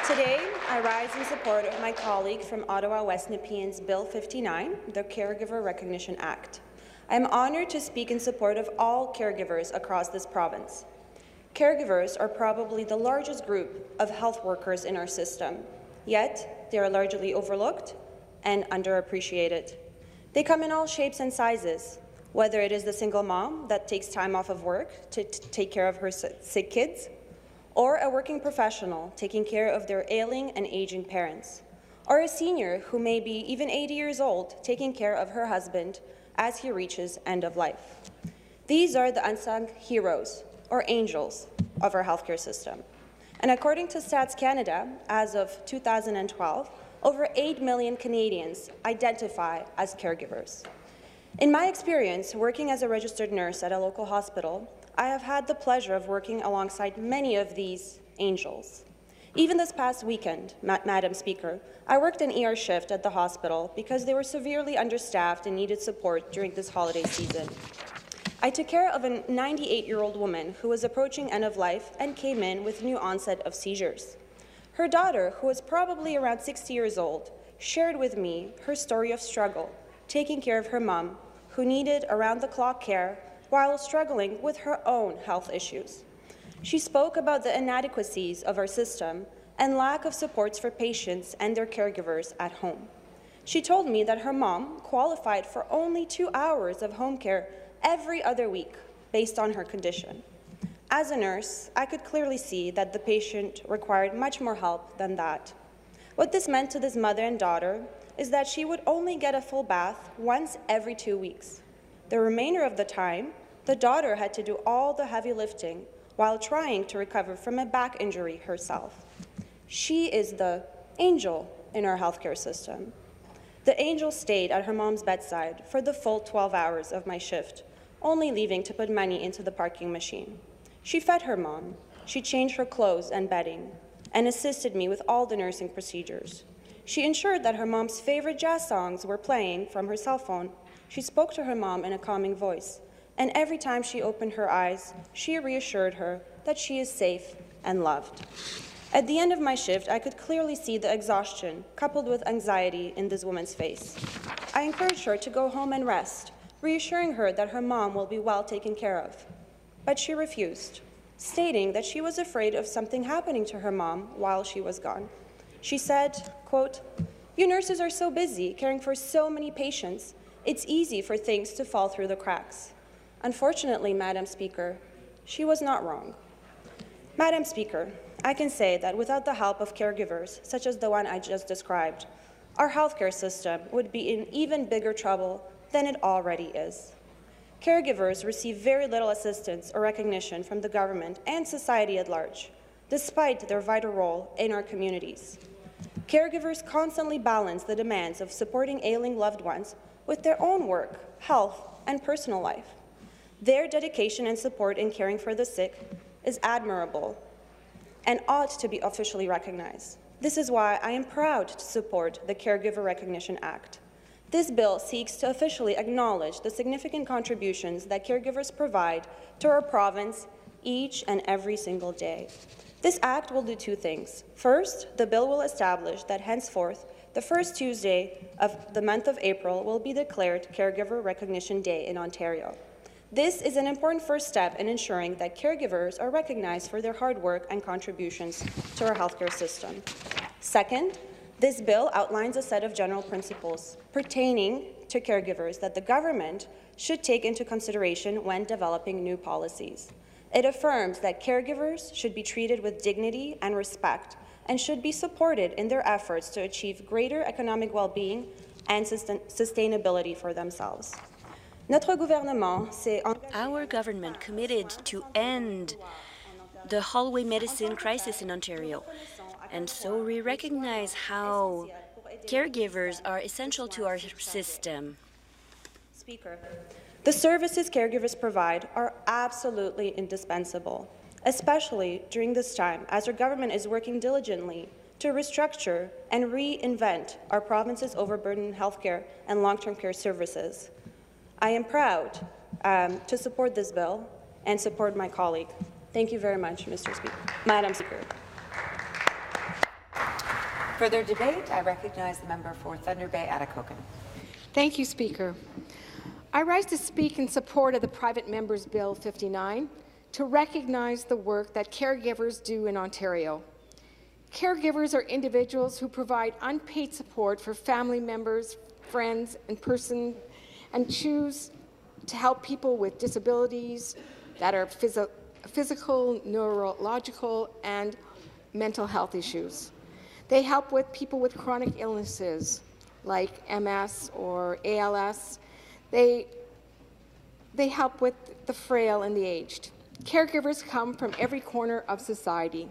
Today, I rise in support of my colleague from Ottawa West Nepean's Bill 59, the Caregiver Recognition Act. I am honoured to speak in support of all caregivers across this province. Caregivers are probably the largest group of health workers in our system, yet they are largely overlooked and underappreciated. They come in all shapes and sizes, whether it is the single mom that takes time off of work to take care of her sick kids, or a working professional taking care of their ailing and aging parents, or a senior who may be even 80 years old taking care of her husband as he reaches end of life. These are the unsung heroes, or angels, of our healthcare system. And according to Stats Canada, as of 2012, over 8 million Canadians identify as caregivers. In my experience working as a registered nurse at a local hospital, I have had the pleasure of working alongside many of these angels. Even this past weekend, Madam Speaker, I worked an ER shift at the hospital because they were severely understaffed and needed support during this holiday season. I took care of a 98-year-old woman who was approaching end of life and came in with new onset of seizures. Her daughter, who was probably around 60 years old, shared with me her story of struggle, taking care of her mom, who needed around-the-clock care while struggling with her own health issues. She spoke about the inadequacies of our system and lack of supports for patients and their caregivers at home. She told me that her mom qualified for only 2 hours of home care every other week based on her condition. As a nurse, I could clearly see that the patient required much more help than that. What this meant to this mother and daughter is that she would only get a full bath once every 2 weeks. The remainder of the time, the daughter had to do all the heavy lifting while trying to recover from a back injury herself. She is the angel in our healthcare system. The angel stayed at her mom's bedside for the full 12 hours of my shift, only leaving to put money into the parking machine. She fed her mom, she changed her clothes and bedding, and assisted me with all the nursing procedures. She ensured that her mom's favorite jazz songs were playing from her cell phone. She spoke to her mom in a calming voice, and every time she opened her eyes, she reassured her that she is safe and loved. At the end of my shift, I could clearly see the exhaustion coupled with anxiety in this woman's face. I encouraged her to go home and rest, reassuring her that her mom will be well taken care of. But she refused, stating that she was afraid of something happening to her mom while she was gone. She said, quote, "You nurses are so busy caring for so many patients, it's easy for things to fall through the cracks." Unfortunately, Madam Speaker, she was not wrong. Madam Speaker, I can say that without the help of caregivers, such as the one I just described, our healthcare system would be in even bigger trouble than it already is. Caregivers receive very little assistance or recognition from the government and society at large, despite their vital role in our communities. Caregivers constantly balance the demands of supporting ailing loved ones with their own work, health, and personal life. Their dedication and support in caring for the sick is admirable and ought to be officially recognized. This is why I am proud to support the Caregiver Recognition Act. This bill seeks to officially acknowledge the significant contributions that caregivers provide to our province each and every single day. This act will do two things. First, the bill will establish that henceforth, the first Tuesday of the month of April will be declared Caregiver Recognition Day in Ontario. This is an important first step in ensuring that caregivers are recognized for their hard work and contributions to our healthcare system. Second, this bill outlines a set of general principles pertaining to caregivers that the government should take into consideration when developing new policies. It affirms that caregivers should be treated with dignity and respect and should be supported in their efforts to achieve greater economic well-being and sustainability for themselves. Our government committed to end the hallway medicine crisis in Ontario, and so we recognize how caregivers are essential to our system. Speaker, the services caregivers provide are absolutely indispensable, especially during this time as our government is working diligently to restructure and reinvent our province's overburdened healthcare and long-term care services. I am proud to support this bill and support my colleague. Thank you very much, Mr. Speaker. Madam Speaker. Further debate, I recognize the member for Thunder Bay, Atikokan. Thank you, Speaker. I rise to speak in support of the Private Member's Bill 59 to recognize the work that caregivers do in Ontario. Caregivers are individuals who provide unpaid support for family members, friends, and choose to help people with disabilities that are physical, neurological, and mental health issues. They help with people with chronic illnesses like MS or ALS. They help with the frail and the aged. Caregivers come from every corner of society.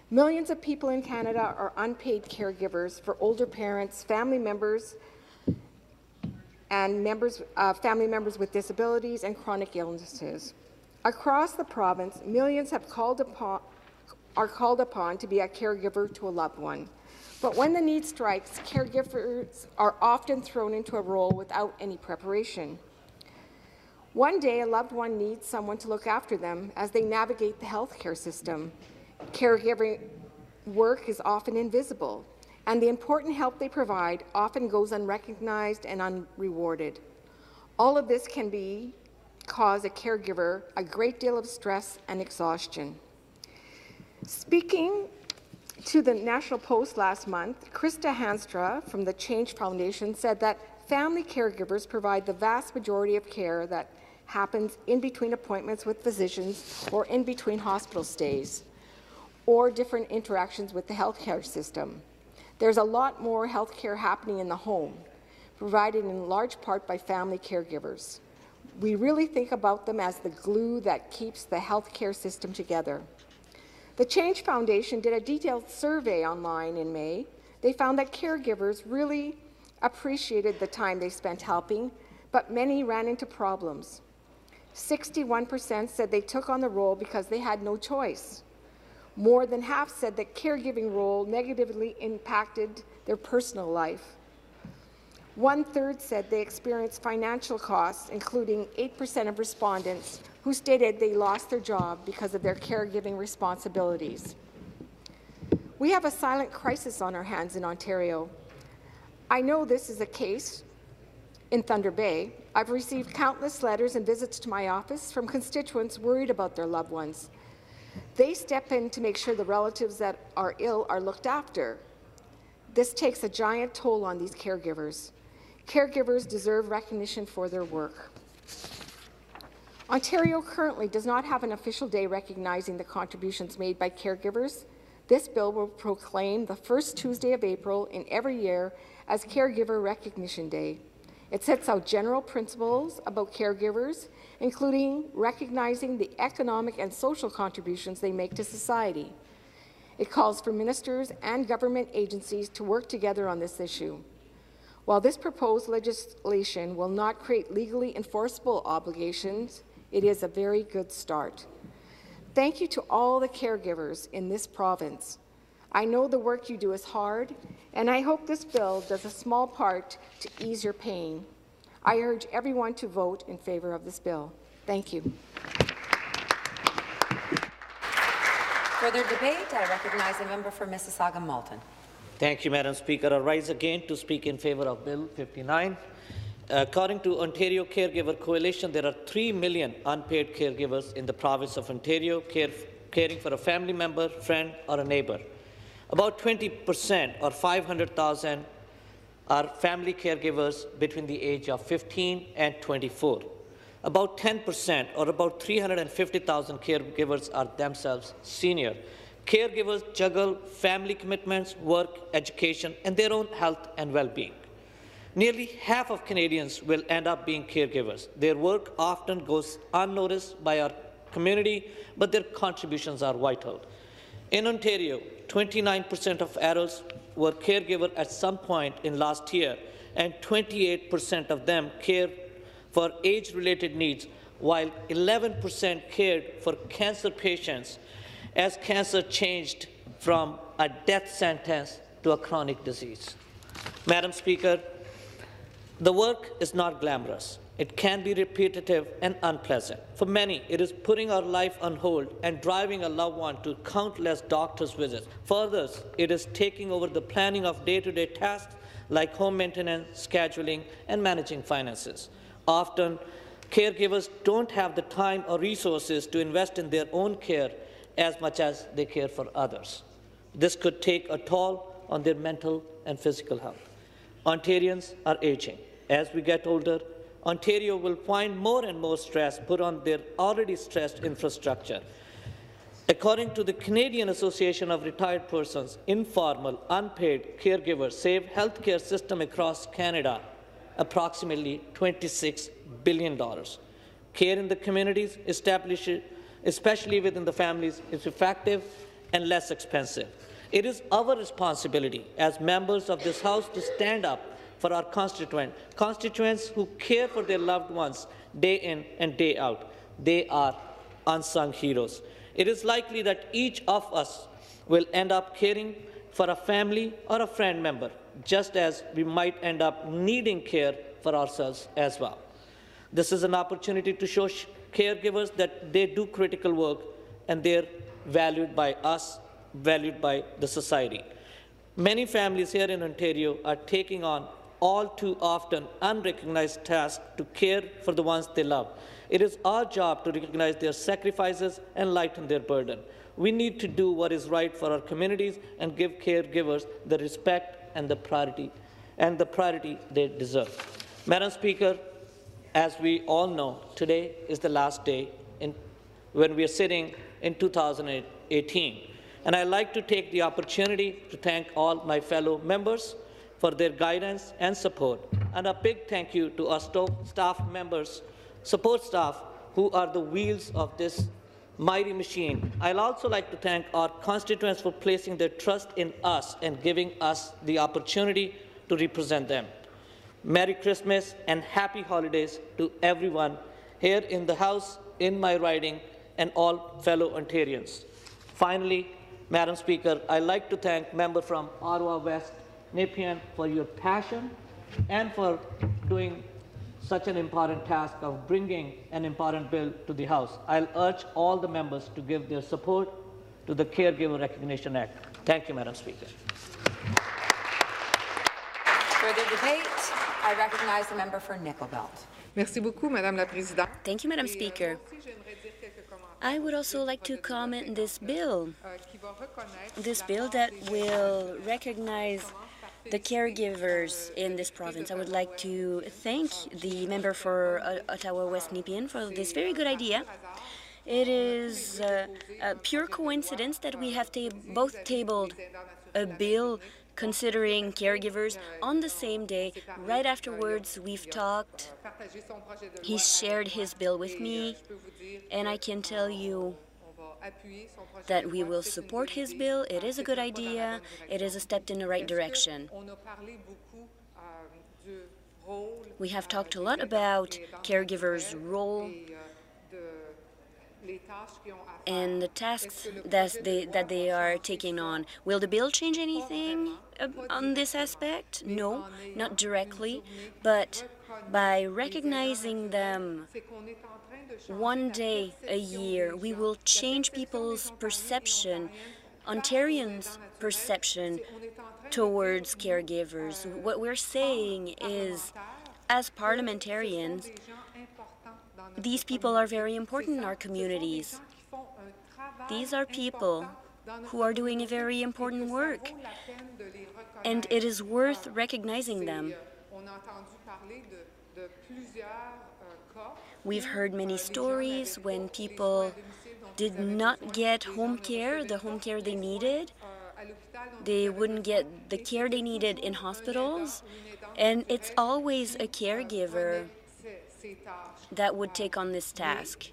Millions of people in Canada are unpaid caregivers for older parents, family members, and family members with disabilities and chronic illnesses. Across the province, millions are called upon to be a caregiver to a loved one. But when the need strikes, caregivers are often thrown into a role without any preparation. One day, a loved one needs someone to look after them as they navigate the healthcare system. Caregiving work is often invisible, and the important help they provide often goes unrecognized and unrewarded. All of this can cause a caregiver a great deal of stress and exhaustion. Speaking to the National Post last month, Krista Hanstra from the Change Foundation said that family caregivers provide the vast majority of care that happens in between appointments with physicians or in between hospital stays or different interactions with the healthcare system. There's a lot more healthcare happening in the home, provided in large part by family caregivers. We really think about them as the glue that keeps the healthcare system together. The Change Foundation did a detailed survey online in May. They found that caregivers really appreciated the time they spent helping, but many ran into problems. 61% said they took on the role because they had no choice. More than half said that caregiving role negatively impacted their personal life. 1/3 said they experienced financial costs, including 8% of respondents who stated they lost their job because of their caregiving responsibilities. We have a silent crisis on our hands in Ontario. I know this is a case in Thunder Bay. I've received countless letters and visits to my office from constituents worried about their loved ones. They step in to make sure the relatives that are ill are looked after. This takes a giant toll on these caregivers. Caregivers deserve recognition for their work. Ontario currently does not have an official day recognizing the contributions made by caregivers. This bill will proclaim the first Tuesday of April in every year as Caregiver Recognition Day. It sets out general principles about caregivers, including recognizing the economic and social contributions they make to society. It calls for ministers and government agencies to work together on this issue. While this proposed legislation will not create legally enforceable obligations, it is a very good start. Thank you to all the caregivers in this province. I know the work you do is hard, and I hope this bill does a small part to ease your pain. I urge everyone to vote in favour of this bill. Thank you. Further debate, I recognize the member for Mississauga-Malton. Thank you, Madam Speaker. I rise again to speak in favour of Bill 59. According to Ontario Caregiver Coalition, there are 3 million unpaid caregivers in the province of Ontario caring for a family member, friend or a neighbour. About 20% or 500,000 are family caregivers between the age of 15 and 24. About 10% or about 350,000 caregivers are themselves senior. Caregivers juggle family commitments, work, education, and their own health and well-being. Nearly half of Canadians will end up being caregivers. Their work often goes unnoticed by our community, but their contributions are vital. In Ontario, 29% of adults were caregivers at some point in last year, and 28% of them cared for age-related needs, while 11% cared for cancer patients as cancer changed from a death sentence to a chronic disease. Madam Speaker, the work is not glamorous. It can be repetitive and unpleasant. For many, it is putting our life on hold and driving a loved one to countless doctor's visits. For others, it is taking over the planning of day-to-day tasks like home maintenance, scheduling, and managing finances. Often, caregivers don't have the time or resources to invest in their own care as much as they care for others. This could take a toll on their mental and physical health. Ontarians are aging. As we get older, Ontario will find more and more stress put on their already stressed infrastructure. According to the Canadian Association of Retired Persons, informal, unpaid caregivers save healthcare system across Canada approximately $26 billion. Care in the communities, especially within the families, is effective and less expensive. It is our responsibility as members of this House to stand up for our constituents who care for their loved ones day in and day out. They are unsung heroes. It is likely that each of us will end up caring for a family or a friend member, just as we might end up needing care for ourselves as well. This is an opportunity to show caregivers that they do critical work and they're valued by us, valued by the society. Many families here in Ontario are taking on all too often unrecognized tasks to care for the ones they love. It is our job to recognize their sacrifices and lighten their burden. We need to do what is right for our communities and give caregivers the respect and the priority they deserve. Madam Speaker, as we all know, today is the last day when we are sitting in 2018. And I'd like to take the opportunity to thank all my fellow members for their guidance and support. And a big thank you to our staff members, support staff, who are the wheels of this mighty machine. I'd also like to thank our constituents for placing their trust in us and giving us the opportunity to represent them. Merry Christmas and happy holidays to everyone here in the House, in my riding, and all fellow Ontarians. Finally, Madam Speaker, I'd like to thank member from Ottawa West, Nepean, for your passion and for doing such an important task of bringing an important bill to the House. I'll urge all the members to give their support to the Caregiver Recognition Act. Thank you, Madam Speaker. Further debate, I recognize the member for Nickel Belt. Merci beaucoup, Madame la Présidente. Thank you, Madam Speaker. I would also like to comment on this bill that will recognize the caregivers in this province. I would like to thank the member for Ottawa West Nepean for this very good idea. It is a pure coincidence that we have both tabled a bill considering caregivers on the same day. Right afterwards, we've talked. He shared his bill with me, and I can tell you that we will support his bill. It is a good idea. It is a step in the right direction. We have talked a lot about caregivers' role and the tasks that they are taking on. Will the bill change anything on this aspect? No, not directly, but by recognizing them one day a year, we will change people's perception, Ontarians' perception towards caregivers. What we're saying is, as parliamentarians, these people are very important in our communities. These are people who are doing a very important work, and it is worth recognizing them. We've heard many stories when people did not get home care, the home care they needed. They wouldn't get the care they needed in hospitals, and it's always a caregiver that would take on this task.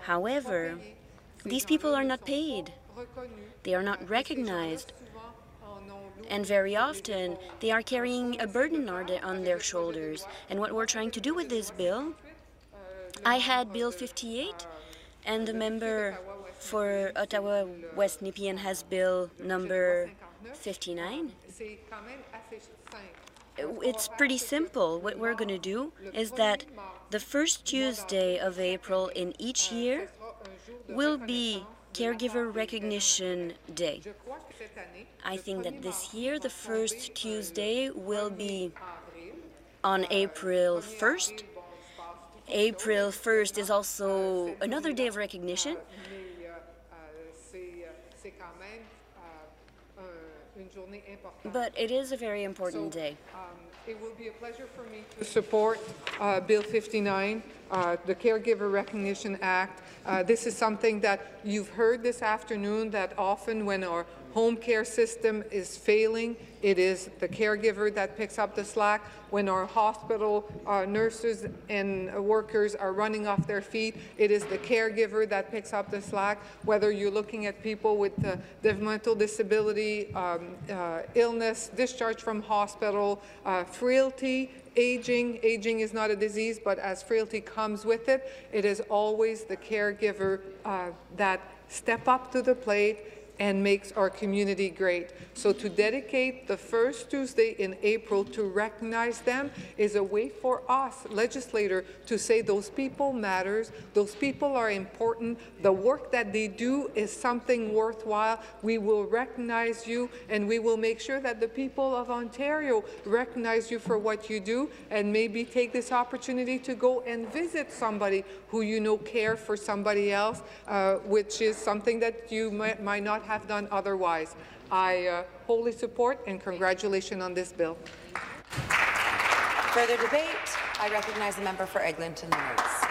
However, these people are not paid. They are not recognized. And very often, they are carrying a burden on their shoulders. And what we're trying to do with this bill, I had Bill 58, and the member for Ottawa West Nepean has Bill number 59. it's pretty simple. What we're going to do is that the first Tuesday of April in each year will be Caregiver Recognition Day. I think that this year the first Tuesday will be on April 1st. April 1st is also another day of recognition. But it is a very important day. It will be a pleasure for me to support Bill 59, the Caregiver Recognition Act. This is something that you've heard this afternoon, that often when our home care system is failing, it is the caregiver that picks up the slack. When our hospital nurses and workers are running off their feet, it is the caregiver that picks up the slack. Whether you're looking at people with developmental disability, illness, discharge from hospital, frailty, aging. Aging is not a disease, but as frailty comes with it, it is always the caregiver that step up to the plate and makes our community great. So to dedicate the first Tuesday in April to recognize them is a way for us, legislators, to say those people matters, those people are important, the work that they do is something worthwhile. We will recognize you, and we will make sure that the people of Ontario recognize you for what you do, and maybe take this opportunity to go and visit somebody who you know care for somebody else, which is something that you might not have done otherwise. I wholly support and congratulations on this bill. Further debate? I recognize the member for Eglinton North.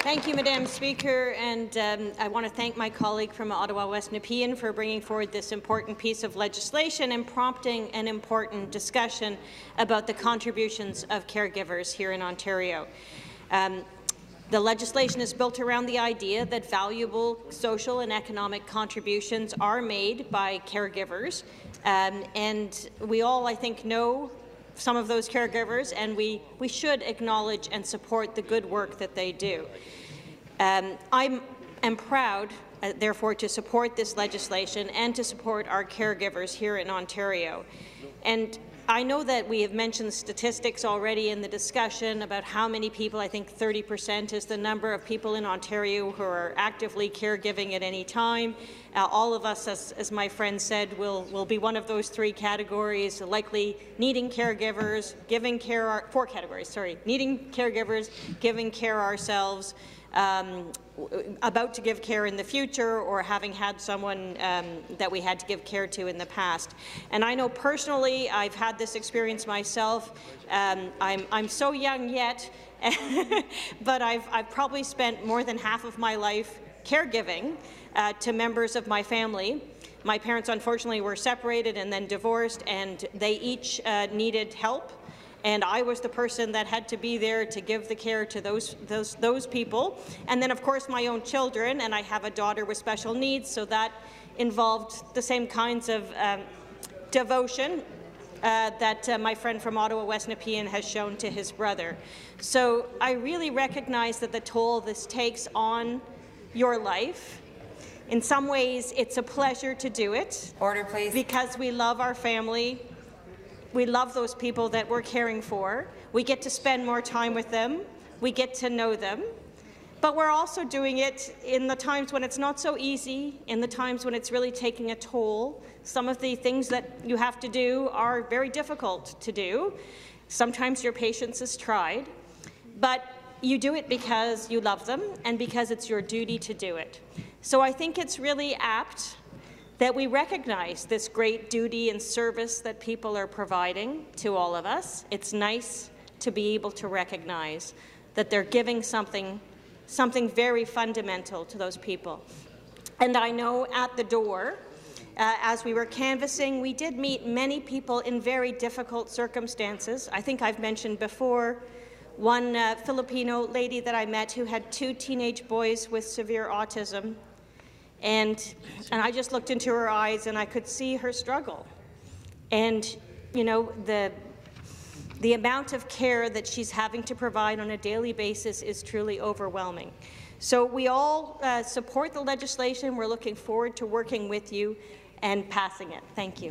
Thank you, Madam Speaker, and I want to thank my colleague from Ottawa West Nepean for bringing forward this important piece of legislation and prompting an important discussion about the contributions of caregivers here in Ontario. The legislation is built around the idea that valuable social and economic contributions are made by caregivers, and we all, I think, know some of those caregivers, and we should acknowledge and support the good work that they do. I am proud, therefore, to support this legislation and to support our caregivers here in Ontario. And I know that we have mentioned statistics already in the discussion about how many people, I think 30% is the number of people in Ontario who are actively caregiving at any time. All of us, as my friend said, will be one of those three categories, likely needing caregivers, giving care, four categories, sorry, needing caregivers, giving care ourselves, about to give care in the future, or having had someone that we had to give care to in the past. And I know personally, I've had this experience myself. I'm so young yet, but I've probably spent more than half of my life caregiving to members of my family. My parents, unfortunately, were separated and then divorced, and they each needed help. And I was the person that had to be there to give the care to those people. And then, of course, my own children, and I have a daughter with special needs, so that involved the same kinds of devotion that my friend from Ottawa West Nepean has shown to his brother. So I really recognize that the toll this takes on your life. In some ways, it's a pleasure to do it. Order, please. Because we love our family. We love those people that we're caring for. We get to spend more time with them. We get to know them. But we're also doing it in the times when it's not so easy, in the times when it's really taking a toll. Some of the things that you have to do are very difficult to do. Sometimes your patience is tried. But you do it because you love them and because it's your duty to do it. So I think it's really apt that we recognize this great duty and service that people are providing to all of us. It's nice to be able to recognize that they're giving something very fundamental to those people. And I know at the door, as we were canvassing, we did meet many people in very difficult circumstances. I think I've mentioned before one Filipino lady that I met who had 2 teenage boys with severe autism. And I just looked into her eyes and I could see her struggle. And, you know, the amount of care that she's having to provide on a daily basis is truly overwhelming. So we all support the legislation. We're looking forward to working with you and passing it. Thank you.